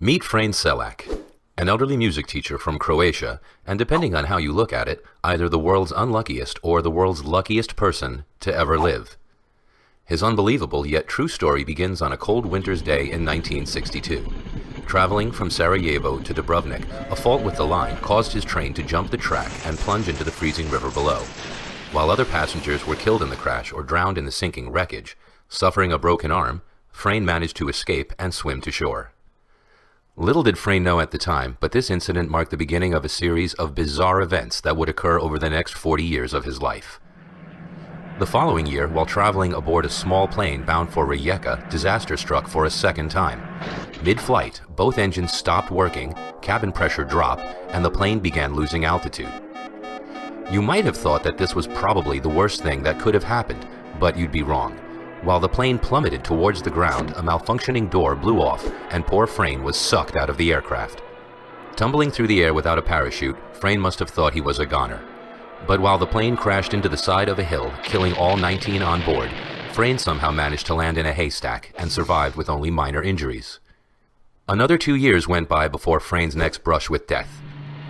Meet Frane Selak, an elderly music teacher from Croatia, and depending on how you look at it, either the world's unluckiest or the world's luckiest person to ever live. His unbelievable yet true story begins on a cold winter's day in 1962. Traveling from Sarajevo to Dubrovnik, a fault with the line caused his train to jump the track and plunge into the freezing river below. While other passengers were killed in the crash or drowned in the sinking wreckage, suffering a broken arm, Frane managed to escape and swim to shore. Little did Frane know at the time, but this incident marked the beginning of a series of bizarre events that would occur over the next 40 years of his life. The following year, while traveling aboard a small plane bound for Rijeka, disaster struck for a second time. Mid-flight, both engines stopped working, cabin pressure dropped, and the plane began losing altitude. You might have thought that this was probably the worst thing that could have happened, but you'd be wrong. While the plane plummeted towards the ground, a malfunctioning door blew off, and poor Frane was sucked out of the aircraft. Tumbling through the air without a parachute, Frane must have thought he was a goner. But while the plane crashed into the side of a hill, killing all 19 on board, Frane somehow managed to land in a haystack and survived with only minor injuries. Another 2 years went by before Frane's next brush with death.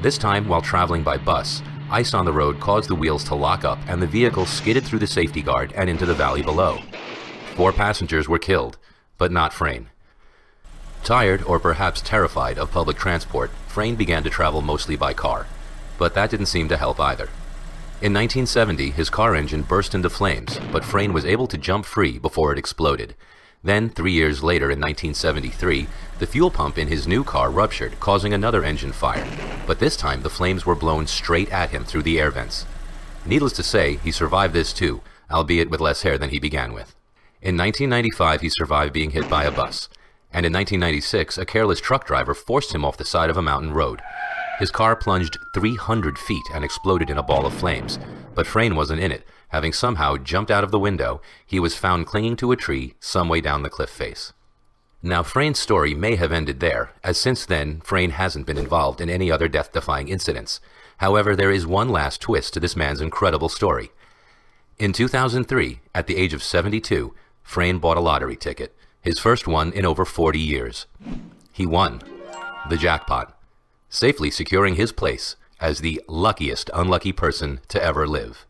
This time, while traveling by bus, ice on the road caused the wheels to lock up and the vehicle skidded through the safety guard and into the valley below. 4 passengers were killed, but not Frane. Tired, or perhaps terrified, of public transport, Frane began to travel mostly by car. But that didn't seem to help either. In 1970, his car engine burst into flames, but Frane was able to jump free before it exploded. Then, 3 years later in 1973, the fuel pump in his new car ruptured, causing another engine fire. But this time, the flames were blown straight at him through the air vents. Needless to say, he survived this too, albeit with less hair than he began with. In 1995, he survived being hit by a bus. And in 1996, a careless truck driver forced him off the side of a mountain road. His car plunged 300 feet and exploded in a ball of flames. But Frane wasn't in it. Having somehow jumped out of the window, he was found clinging to a tree some way down the cliff face. Now, Frane's story may have ended there, as since then, Frane hasn't been involved in any other death-defying incidents. However, there is one last twist to this man's incredible story. In 2003, at the age of 72, Frane bought a lottery ticket, his first one in over 40 years. He won the jackpot, safely securing his place as the luckiest unlucky person to ever live.